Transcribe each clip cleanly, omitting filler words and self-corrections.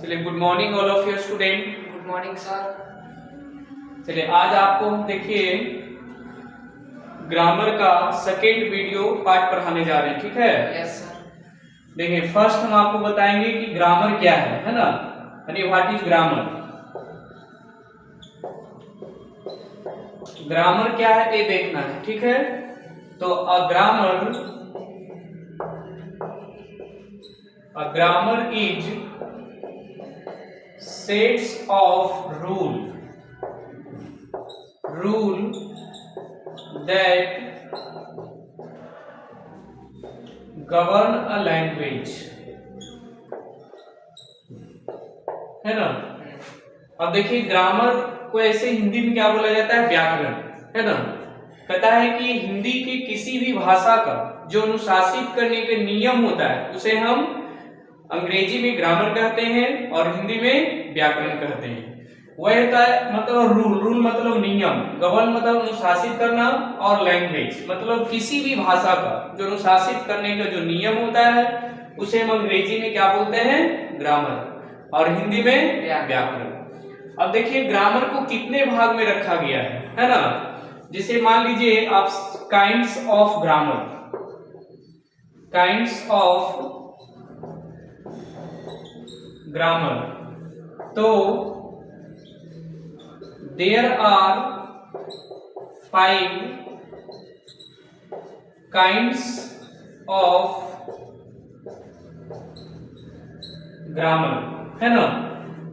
चलिए, good morning all of you student. Good morning sir. चलिए, आज आपको देखिए ग्रामर का सेकेंड वीडियो पार्ट पढ़ाने जा रहे हैं, ठीक है? Yes sir. देखिए, फर्स्ट हम आपको बताएंगे कि ग्रामर क्या है ना, यानी व्हाट इज ग्रामर। ग्रामर क्या है ये देखना है, ठीक है? तो a grammar is sets of rule that govern a language, है ना। अब देखिए, ग्रामर को ऐसे हिंदी में क्या बोला जाता है? व्याकरण, है ना। कहता है कि हिंदी की किसी भी भाषा का जो अनुशासित करने के नियम होता है उसे हम अंग्रेजी में ग्रामर कहते हैं और हिंदी में व्याकरण कहते हैं। वह होता है मतलब रूल मतलब नियम, गवर्न मतलब अनुशासित करना, और लैंग्वेज मतलब किसी भी भाषा का जो अनुशासित करने का जो नियम होता है उसे हम अंग्रेजी में क्या बोलते हैं? ग्रामर, और हिंदी में व्याकरण। अब देखिए, ग्रामर को कितने भाग में रखा गया है ना। जैसे मान लीजिए आप काइंड्स ऑफ ग्रामर, तो there are 5 kinds of grammar, है ना।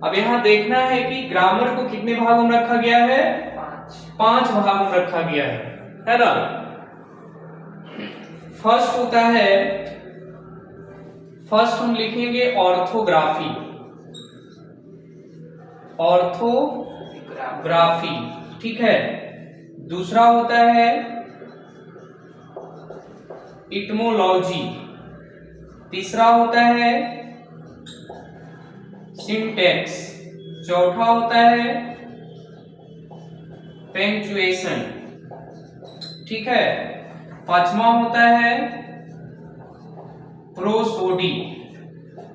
अब यहां देखना है कि ग्रामर को कितने भागों में रखा गया है? 5 भागों में रखा गया है ना। फर्स्ट हम लिखेंगे ऑर्थोग्राफी, ठीक है। दूसरा होता है इटमोलॉजी, तीसरा होता है सिंटैक्स, चौथा होता है पंक्चुएशन, ठीक है। पांचवा होता है प्रोसोडी,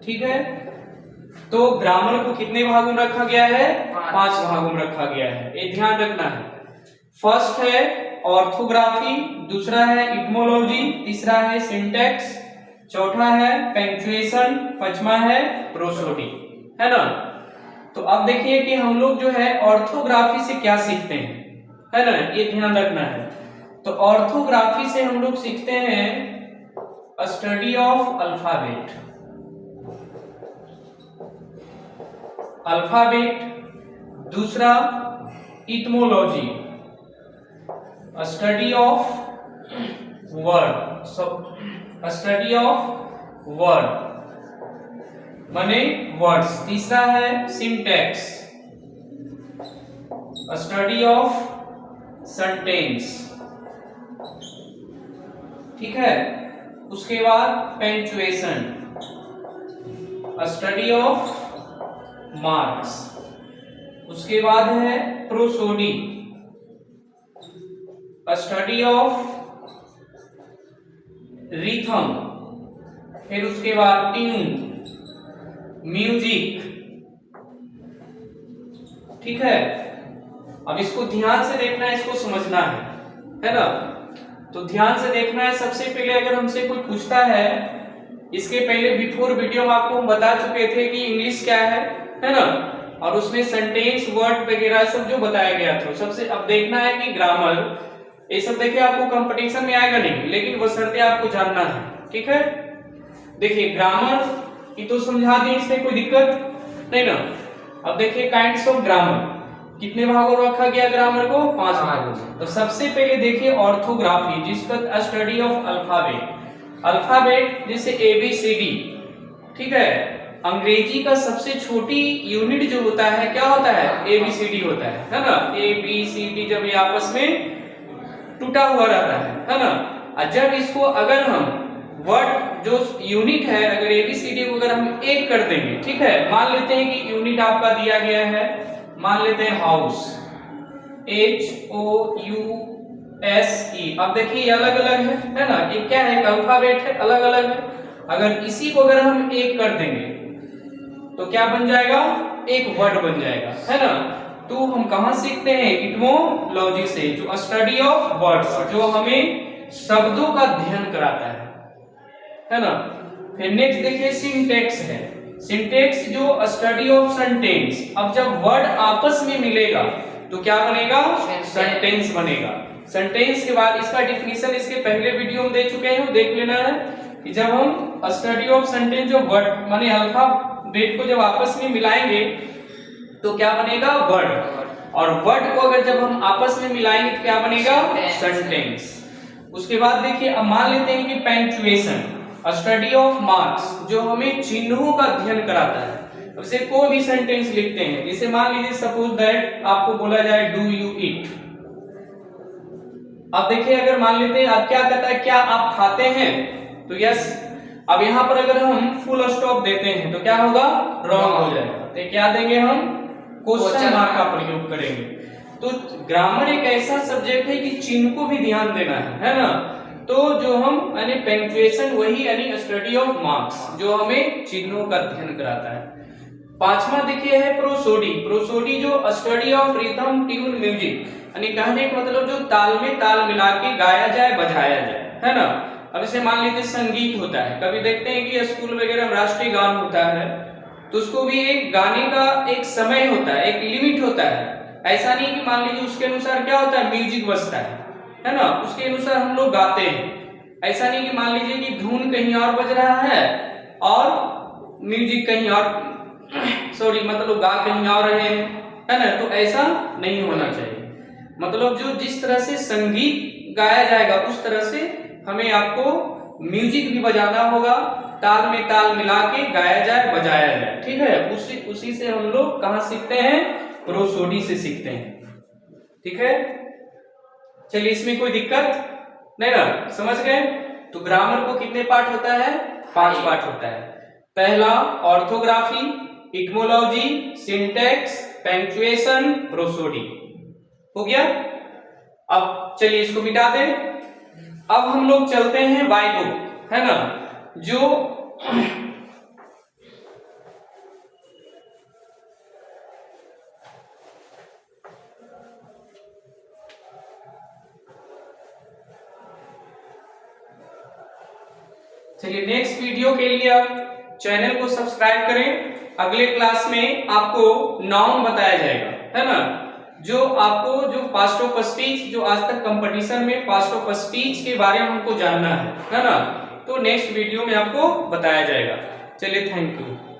ठीक है। तो ग्रामर को कितने भागों में रखा गया है? 5 भागों में रखा गया है, ये ध्यान रखना है। फर्स्ट है ऑर्थोग्राफी, दूसरा है इटमोलॉजी, तीसरा है सिंटैक्स, चौथा है पंक्चुएशन, पांचवा है प्रोसोडी, है ना। तो अब देखिए कि हम लोग जो है ऑर्थोग्राफी से क्या सीखते हैं, है ना, ये ध्यान रखना है। तो ऑर्थोग्राफी से हम लोग सीखते हैं स्टडी ऑफ अल्फाबेट, दूसरा इटमोलॉजी, स्टडी ऑफ वर्ड माने वर्ड्स, तीसरा है सिंटैक्स, स्टडी ऑफ सेंटेंस, ठीक है। उसके बाद पंक्चुएशन, स्टडी ऑफ मार्क्स, उसके बाद है प्रोसोडी, स्टडी ऑफ रिथम, फिर उसके बाद ट्यून, म्यूजिक, ठीक है। अब इसको ध्यान से देखना है, इसको समझना है ना। तो ध्यान से देखना है। सबसे पहले अगर हमसे कोई पूछता है, इसके पहले बिफोर वीडियो में आपको हम बता चुके थे कि इंग्लिश क्या है ना, और उसमें सेंटेंस, वर्ड वगैरह सब जो बताया गया था। सबसे अब देखना है कि ग्रामर, ये सब देखिए आपको कंपटीशन में आएगा नहीं, लेकिन वो शर्तें आपको जानना है, ठीक है। देखिए, ग्रामर की तो समझा दें, इसमें कोई दिक्कत नहीं ना। अब देखिए काइंड्स ऑफ ग्रामर, कितने भागों में रखा गया ग्रामर को? 5 भागों में। तो सबसे पहले देखिए ऑर्थोग्राफी, जिसका स्टडी ऑफ अल्फाबेट जैसे ABCD, ठीक है। अंग्रेजी का सबसे छोटी यूनिट जो होता है क्या होता है? ABCD होता है ना। ABCD जब ये आपस में टूटा हुआ रहता है ना। और जब इसको अगर हम वर्ड जो यूनिट है, अगर ABCD को अगर हम एक कर देंगे, ठीक है। मान लेते हैं कि यूनिट आपका दिया गया है, मान लेते हैं हाउस, HOUSE। अब देखिए अलग अलग है ना, ये क्या है? अल्फाबेट है, अलग अलग है। अगर इसी को अगर हम एक कर देंगे तो क्या बन जाएगा, एक वर्ड बन जाएगा, है ना। तो हम कहां सीखते हैं, इटमोलॉजी से, जो स्टडी ऑफ वर्ड्स, जो हमें शब्दों का अध्ययन कराता है ना। फिर नेक्स्ट देखिए सिंटेक्स है। सिंटेक्स जो स्टडी ऑफ सेंटेंस। अब जब वर्ड आपस में मिलेगा तो क्या बनेगा, सेंटेंस बनेगा। सेंटेंस के बाद इसका डिफिनीशन इसके पहले वीडियो में दे चुके हैं, देख लेना है कि जब हम स्टडी ऑफ सेंटेंस, जो वर्ड माने अल्फाबेट को जब आपस में मिलाएंगे तो क्या बनेगा, वर्ड। और वर्ड को अगर जब हम आपस में मिलाएंगे तो क्या बनेगा, सेंटेंस। उसके बाद देखिए अब मान लेते हैं कि पंक्चुएशन, स्टडी ऑफ मार्क्स, जो हमें चिन्हों का अध्ययन कराता है। अब से कोई भी सेंटेंस लिखते हैं, जैसे मान लीजिए सपोज दैट आपको बोला जाए डू यू ईट। अब देखिए अगर मान लेते हैं आप क्या कहता है, क्या आप खाते हैं, तो यस। अब यहां पर अगर हम फुल स्टॉप देते हैं तो क्या होगा, रॉन्ग हो जाएगा। तो क्या देंगे हम, क्वेश्चन मार्क का प्रयोग करेंगे। तो ग्रामर एक ऐसा सब्जेक्ट है कि चिन्ह को भी ध्यान देना है ना। तो जो हम यानी पंक्चुएशन वही यानी स्टडी ऑफ मार्क्स, जो हमें चिन्हों का अध्ययन कराता है। पांचवा देखिए है प्रोसोडी। प्रोसोडी जो study of rhythm tune music, यानी कहने का मतलब जो ताल में ताल मिला के गाया जाए बजाया जाए, है ना। अब जैसे मान लीजिए संगीत होता है, कभी देखते हैं कि स्कूल वगैरह में राष्ट्रीय गान होता है तो उसको भी एक गाने का एक समय होता है, एक लिमिट होता है। ऐसा नहीं कि मान लीजिए उसके अनुसार क्या होता है, म्यूजिक बजता है ना, उसके अनुसार हम लोग गाते हैं। ऐसा नहीं कि मान लीजिए कि धुन कहीं और बज रहा है और म्यूजिक कहीं और सॉरी मतलब गा कहीं और रहे हैं, है ना। तो ऐसा नहीं होना चाहिए। मतलब जो जिस तरह से संगीत गाया जाएगा उस तरह से हमें आपको म्यूजिक भी बजाना होगा, ताल में ताल मिला के गाया जाए बजाया जाए, ठीक है। उसी से हम लोग कहाँ सीखते हैं, प्रोसोडी से सीखते हैं, ठीक है। चलिए इसमें कोई दिक्कत नहीं ना, समझ गए। तो ग्रामर को कितने पार्ट होता है, 5 पार्ट होता है। पहला ऑर्थोग्राफी, इटमोलॉजी, सिंटैक्स, पंक्चुएशन, प्रोसोडी, हो गया। अब चलिए इसको मिटा दें। अब हम लोग चलते हैं बाय बुक, है ना। जो चलिए नेक्स्ट वीडियो के लिए आप चैनल को सब्सक्राइब करें। अगले क्लास में आपको नाउन बताया जाएगा, है ना। जो आपको जो पास्ट ऑफ स्पीच, जो आज तक कंपटीशन में पास्ट ऑफ स्पीच के बारे में हमको जानना है ना। तो नेक्स्ट वीडियो में आपको बताया जाएगा। चलिए थैंक यू।